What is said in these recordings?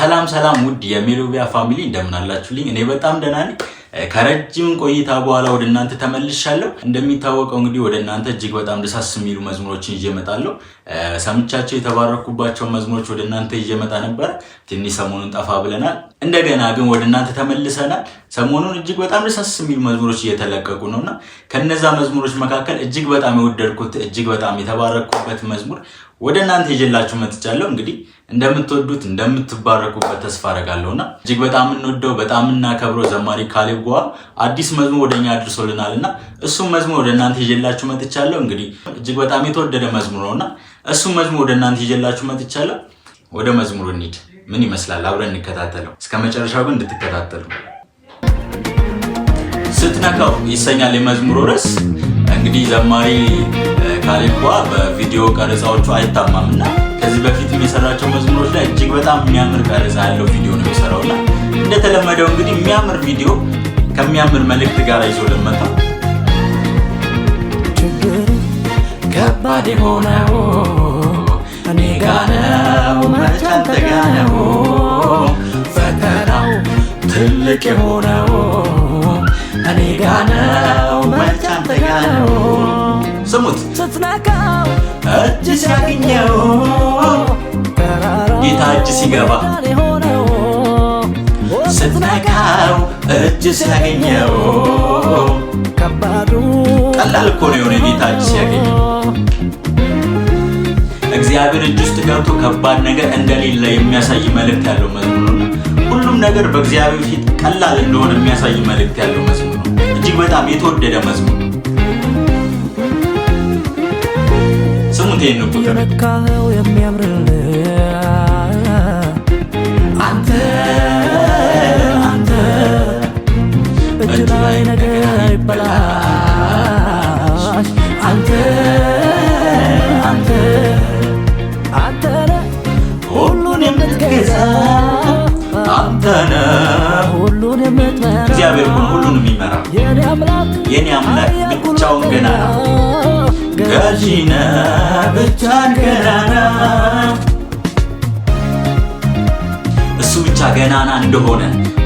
ሰላም ውድ የሜሎቪያ ፋሚሊ እንደምን አላችሁልኝ? እኔ በጣም ደህና ነኝ። ከረጅም ቆይታ በኋላ ወደ እናንተ ተመልሻለሁ። እንደሚታወቀው እንግዲህ ወደ እናንተ እጅግ በጣም ደሳስ የሚሉ መዝሙሮችን ይዤ እመጣለሁ። ሰምቻቸው የተባረኩባቸው መዝሙሮች ወደ እናንተ ይዤ እመጣ ነበር። ትንሽ ሰሞኑን ጠፋ ብለናል። እንደገና ግን ወደ እናንተ ተመልሰናል። ሰሞኑን እጅግ በጣም ደሳስ የሚሉ መዝሙሮች እየተለቀቁ ነውና ከነዛ መዝሙሮች መካከል እጅግ በጣም የወደድኩት እጅግ በጣም የተባረኩበት መዝሙር ወደ እናንተ ይዤላችሁ መጥቻለሁ። እንግዲህ እንደምትወዱት እንደምትባረኩበት ተስፋ አደርጋለሁና እጅግ በጣም እንወደው በጣም እናከብረው ዘማሪ ካሌብ ጎዋ አዲስ መዝሙር ወደኛ አድርሶልናልና እሱም መዝሙር ወደ እናንተ ይዤላችሁ መጥቻለሁ። እንግዲህ እጅግ በጣም የተወደደ መዝሙር ነውና እሱም መዝሙር ወደ እናንተ ይዤላችሁ መጥቻለሁ። ወደ መዝሙሩ እንሂድ። ምን ይመስላል? አብረን እንከታተለው። እስከመጨረሻው ግን እንድትከታተሉ። ስትነካው ይሰኛል የመዝሙሩ ርዕስ። እንግዲህ ዘማሪ ካሌብ ጎዋ በቪዲዮ ቀረጻዎቹ አይታማምና ከዚህ በፊት የሚሰራቸው መዝሙሮች ላይ እጅግ በጣም የሚያምር ቀረጻ ያለው ቪዲዮ ነው የሚሰራውና እንደተለመደው እንግዲህ የሚያምር ቪዲዮ ከሚያምር መልእክት ጋር ይዞልን መጣ። ችግሩ ከባድ ሆነው እኔ ጋር ነው መች አንተ ጋር ነው፣ ፈተናው ትልቅ የሆነው እኔ ጋር ነው መች አንተ ጋር ነው። ስሙት። ስትነካው እጅ ሲያገኘው ጌታ እጅ ሲገባ ስትነካው እጅ ሲያገኘው ከባዱ ቀላል እኮ ነው የሆነ ጌታ እጅ ሲያገኘው። እግዚአብሔር እጅ ውስጥ ገብቶ ከባድ ነገር እንደሌለ የሚያሳይ መልእክት ያለው መዝሙር ነው። ሁሉም ነገር በእግዚአብሔር ፊት ቀላል እንደሆነ የሚያሳይ መልእክት ያለው መዝሙር ነው። እጅግ በጣም የተወደደ መዝሙር ነው። ስሙት። ይሄን ቁጥር የነካኸው የሚያምርልህ አንተ እጅ ላይ ነገር ይበላሽ አንተ ሁሉን የምትገዛ አንተ ነህ ሁሉን የምትመራ እግዚአብሔር እኮ ሁሉን የሚመራ የኔ አምላክ ብቻውን ገናና ገዢ ነህ ብቻህን ገናና። እሱ ብቻ ገናና እንደሆነ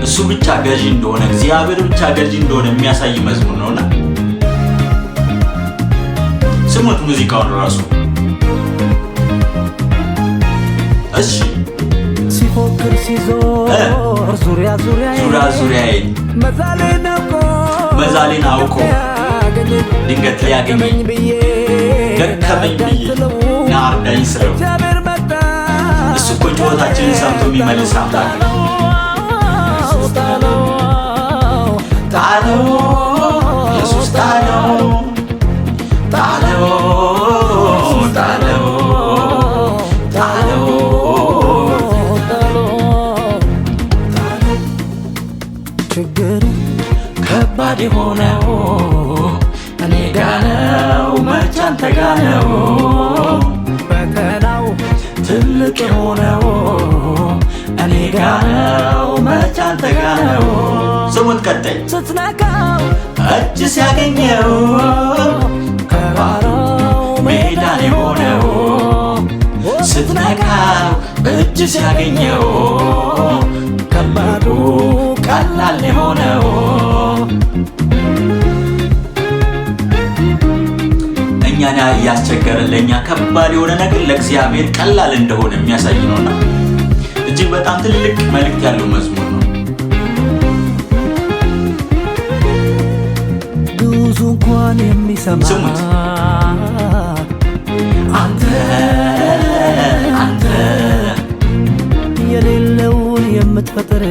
እሱ ብቻ ገዢ እንደሆነ እግዚአብሔር ብቻ ገዢ እንደሆነ የሚያሳይ መዝሙር ነውና ስሙት ሙዚቃውን ራሱ። እሺ ሲፎክር ሲዞር ዙሪያዬን መዛሌን አውቆ ድንገት ሊያገኘኝ ደከመኝ ብዬ ና እርዳኝ ስለው እሱ እኮ ጩኸታችንን ሰምቶ የሚመልስ አምላክ ነው። ጣለው ኢየሱስ ጣለው ችግሩ ከባድ የሆነው እኔ ጋር ነው መች አንተ ጋር ነው፣ ፈተናው ትልቅ የሆነው እኔ ጋር ነው መች አንተ ጋር ነው። ስሙት። ቀጣይ ስትነካው እጅ ሲያገኘው ተራራው ሜዳን የሆነው ስትነካው እጅ ሲያገኘው ከባዱ ቀላል የሆነው እኛን ያስቸገረን ለእኛ ከባድ የሆነ ነገር ለእግዚአብሔር ቀላል እንደሆነ የሚያሳይ ነውና እጅግ በጣም ትልቅ መልእክት ያለው መዝሙር ነው። ብዙ እንኳን የሚሰማ ስሙት። አንተ የሌለውን የምትፈጥር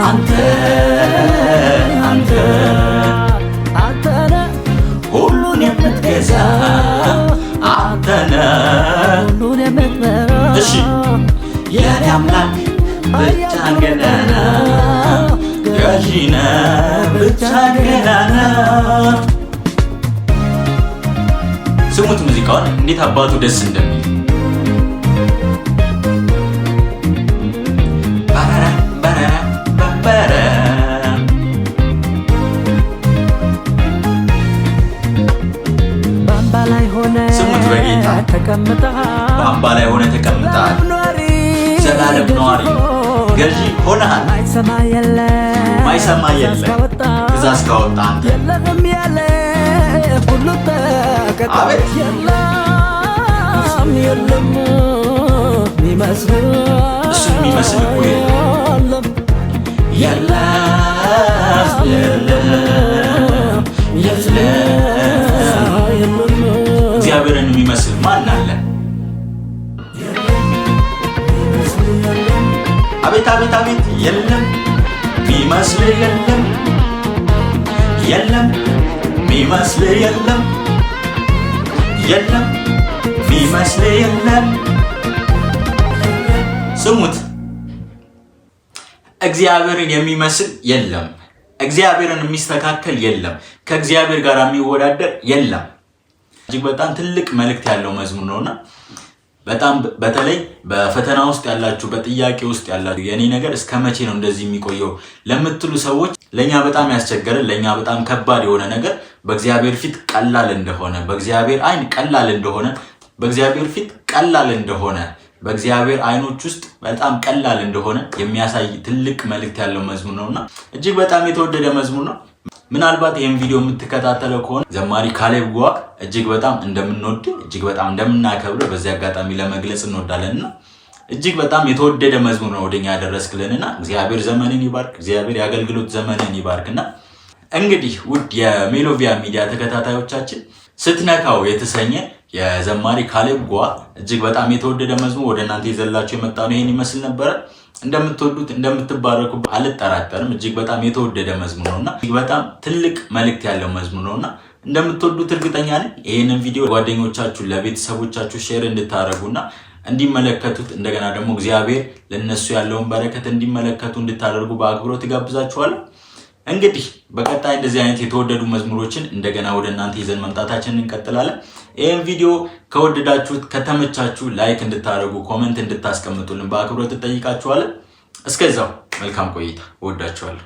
አንተ ሁሉን የምትገዛ አንተ ነህ ሁሉን የምትመራ እሺ የኔ አምላክ ብቻህን ገናና ገዢ ነህ ብቻህን ገናና። ስሙት ሙዚቃውን እንዴት አባቱ ደስ እንደሚል። በአምባ ላይ ሆነ ስሙት። በጌታ ተቀምጠሃል በአምባ ላይ ሆነ ተቀምጠሃል ነዋሪ ገዢ ሆነሃል። ማይሰማ የለ ትእዛዝ ካወጣ አንተ አቤት እሱ የሚመስል እኮ እግዚአብሔርን የሚመስል ማን አለ? አቤት አቤት አቤት የለም ሚመስል የለም የለም ሚመስል የለም የለም ሚመስል የለም። ስሙት፣ እግዚአብሔርን የሚመስል የለም። እግዚአብሔርን የሚስተካከል የለም። ከእግዚአብሔር ጋር የሚወዳደር የለም። እጅግ በጣም ትልቅ መልእክት ያለው መዝሙር ነውና በጣም በተለይ በፈተና ውስጥ ያላችሁ፣ በጥያቄ ውስጥ ያላችሁ የኔ ነገር እስከ መቼ ነው እንደዚህ የሚቆየው ለምትሉ ሰዎች ለኛ በጣም ያስቸገረን፣ ለኛ በጣም ከባድ የሆነ ነገር በእግዚአብሔር ፊት ቀላል እንደሆነ፣ በእግዚአብሔር አይን ቀላል እንደሆነ፣ በእግዚአብሔር ፊት ቀላል እንደሆነ፣ በእግዚአብሔር አይኖች ውስጥ በጣም ቀላል እንደሆነ የሚያሳይ ትልቅ መልእክት ያለው መዝሙር ነውና እጅግ በጣም የተወደደ መዝሙር ነው። ምናልባት ይሄን ቪዲዮ የምትከታተለው ከሆነ ዘማሪ ካሌብ ጓ እጅግ በጣም እንደምንወድ፣ እጅግ በጣም እንደምናከብር በዚህ አጋጣሚ ለመግለጽ እንወዳለንና እጅግ በጣም የተወደደ መዝሙር ነው ወደኛ ያደረስክልንና እግዚአብሔር ዘመንን ይባርክ፣ እግዚአብሔር የአገልግሎት ዘመንን ይባርክና እንግዲህ ውድ የሜሎቪያ ሚዲያ ተከታታዮቻችን ስትነካው የተሰኘ የዘማሪ ካሌብ ጓ እጅግ በጣም የተወደደ መዝሙር ወደ እናንተ ይዘላችሁ የመጣው ነው። ይሄን ይመስል ነበር። እንደምትወዱት እንደምትባረኩ አልጠራጠርም። እጅግ በጣም የተወደደ መዝሙር ነውና እጅግ በጣም ትልቅ መልእክት ያለው መዝሙር ነውና እንደምትወዱት እርግጠኛ ነኝ። ይሄንን ቪዲዮ ጓደኞቻችሁ ለቤተሰቦቻችሁ ሼር እንድታረጉና እንዲመለከቱት እንደገና ደግሞ እግዚአብሔር ለነሱ ያለውን በረከት እንዲመለከቱ እንድታደርጉ በአክብሮት ጋብዛችኋለሁ። እንግዲህ በቀጣይ እንደዚህ አይነት የተወደዱ መዝሙሮችን እንደገና ወደ እናንተ ይዘን መምጣታችንን እንቀጥላለን። ይሄን ቪዲዮ ከወደዳችሁት ከተመቻችሁ ላይክ እንድታደርጉ፣ ኮሜንት እንድታስቀምጡልን በአክብሮት እጠይቃችኋለሁ። እስከዛው መልካም ቆይታ። ወዳችኋለሁ።